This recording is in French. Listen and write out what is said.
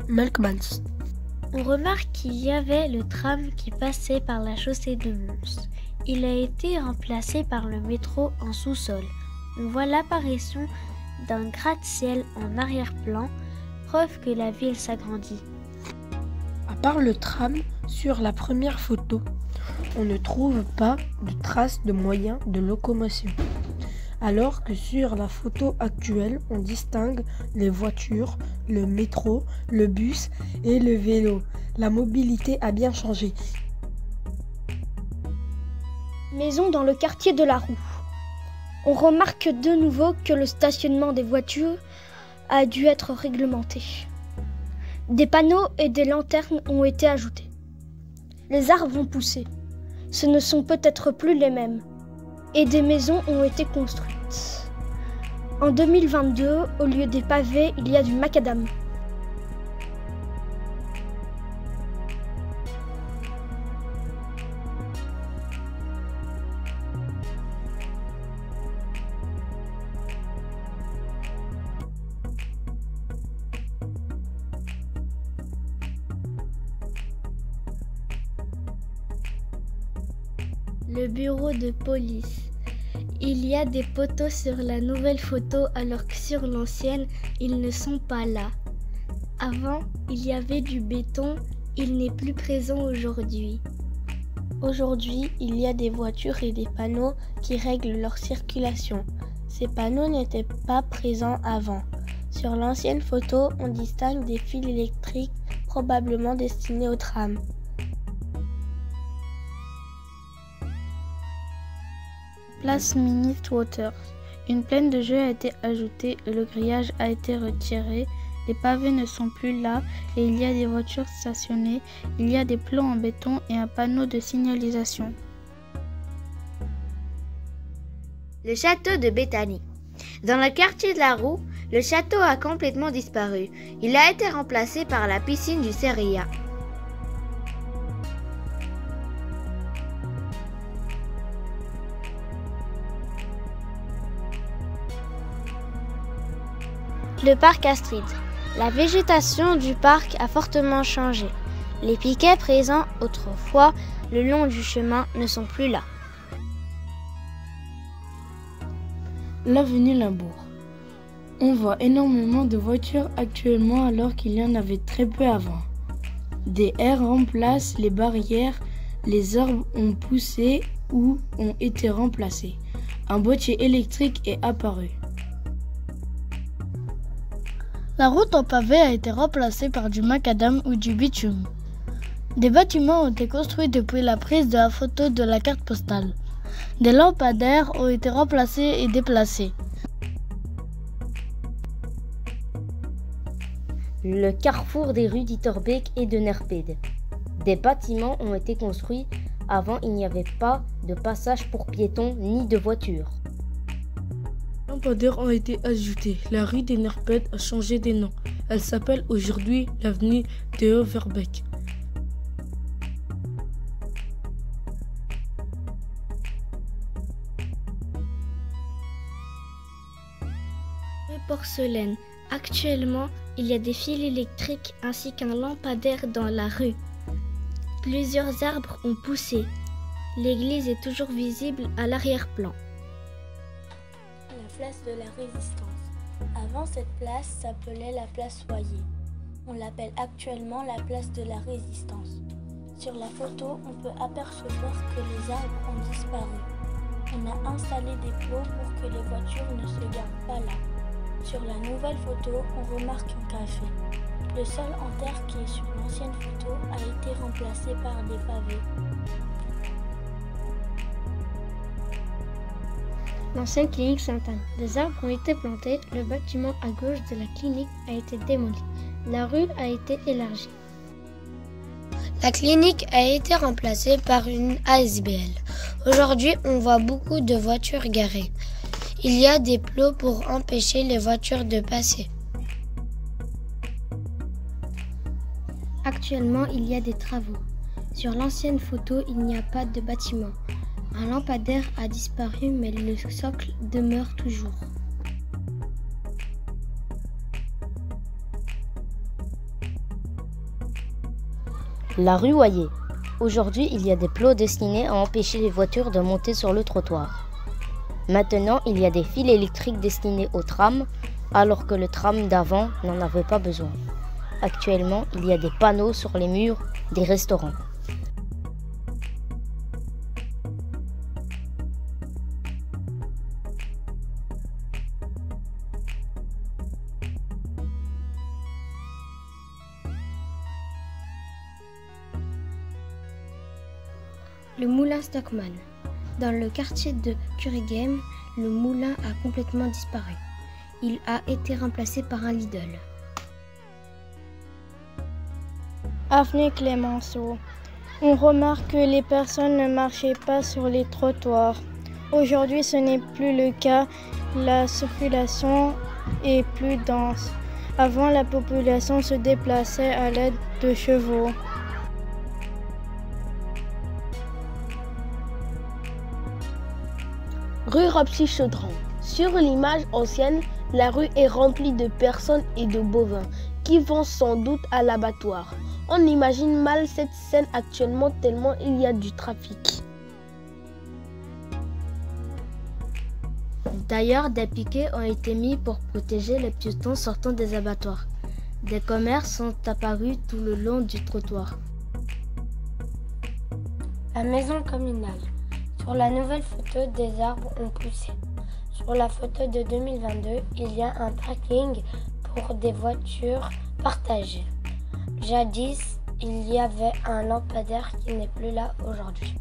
Melkmans. On remarque qu'il y avait le tram qui passait par la chaussée de Mons. Il a été remplacé par le métro en sous-sol. On voit l'apparition d'un gratte-ciel en arrière-plan, preuve que la ville s'agrandit. À part le tram, sur la première photo, on ne trouve pas de traces de moyens de locomotion. Alors que sur la photo actuelle, on distingue les voitures, le métro, le bus et le vélo. La mobilité a bien changé. Maison dans le quartier de la Roue. On remarque de nouveau que le stationnement des voitures a dû être réglementé. Des panneaux et des lanternes ont été ajoutés. Les arbres ont poussé. Ce ne sont peut-être plus les mêmes. Et des maisons ont été construites. En 2022, au lieu des pavés, il y a du macadam. Le bureau de police. Il y a des poteaux sur la nouvelle photo alors que sur l'ancienne, ils ne sont pas là. Avant, il y avait du béton, il n'est plus présent aujourd'hui. Aujourd'hui, il y a des voitures et des panneaux qui règlent leur circulation. Ces panneaux n'étaient pas présents avant. Sur l'ancienne photo, on distingue des fils électriques probablement destinés au tram. Place Ministre Waters. Une plaine de jeu a été ajoutée et le grillage a été retiré. Les pavés ne sont plus là et il y a des voitures stationnées. Il y a des plots en béton et un panneau de signalisation. Le château de Béthanie. Dans le quartier de la Roue, le château a complètement disparu. Il a été remplacé par la piscine du Seria. Le parc Astrid. La végétation du parc a fortement changé. Les piquets présents autrefois le long du chemin ne sont plus là. L'avenue Limbourg. On voit énormément de voitures actuellement alors qu'il y en avait très peu avant. Des haies remplacent les barrières, les arbres ont poussé ou ont été remplacés. Un boîtier électrique est apparu. La route en pavé a été remplacée par du macadam ou du bitume. Des bâtiments ont été construits depuis la prise de la photo de la carte postale. Des lampadaires ont été remplacés et déplacés. Le carrefour des rues d'Itterbeek et de Nerpede. Des bâtiments ont été construits. Avant, il n'y avait pas de passage pour piétons ni de voitures. Les lampadaires ont été ajoutés. La rue des Nerpede a changé de nom. Elle s'appelle aujourd'hui l'avenue Theo Verbeek. Porcelaine. Actuellement, il y a des fils électriques ainsi qu'un lampadaire dans la rue. Plusieurs arbres ont poussé. L'église est toujours visible à l'arrière-plan. La place de la Résistance. Avant, cette place s'appelait la place Soyer. On l'appelle actuellement la place de la Résistance. Sur la photo, on peut apercevoir que les arbres ont disparu. On a installé des plots pour que les voitures ne se gardent pas là. Sur la nouvelle photo, on remarque un café. Le sol en terre qui est sur l'ancienne photo a été remplacé par des pavés. L'ancienne clinique Sainte-Anne. Des arbres ont été plantés, le bâtiment à gauche de la clinique a été démoli. La rue a été élargie. La clinique a été remplacée par une ASBL. Aujourd'hui, on voit beaucoup de voitures garées. Il y a des plots pour empêcher les voitures de passer. Actuellement, il y a des travaux. Sur l'ancienne photo, il n'y a pas de bâtiment. Un lampadaire a disparu, mais le socle demeure toujours. La rue Oyer. Aujourd'hui, il y a des plots destinés à empêcher les voitures de monter sur le trottoir. Maintenant, il y a des fils électriques destinés aux trams, alors que le tram d'avant n'en avait pas besoin. Actuellement, il y a des panneaux sur les murs des restaurants. Le moulin Stockman. Dans le quartier de Currighem, le moulin a complètement disparu. Il a été remplacé par un Lidl. Avenue Clémenceau. On remarque que les personnes ne marchaient pas sur les trottoirs. Aujourd'hui, ce n'est plus le cas. La circulation est plus dense. Avant, la population se déplaçait à l'aide de chevaux. Rue Ropsy-Chaudron. Sur l'image ancienne, la rue est remplie de personnes et de bovins qui vont sans doute à l'abattoir. On imagine mal cette scène actuellement tellement il y a du trafic. D'ailleurs, des piquets ont été mis pour protéger les piétons sortant des abattoirs. Des commerces sont apparus tout le long du trottoir. La maison communale. Sur la nouvelle photo, des arbres ont poussé. Sur la photo de 2022, il y a un parking pour des voitures partagées. Jadis, il y avait un lampadaire qui n'est plus là aujourd'hui.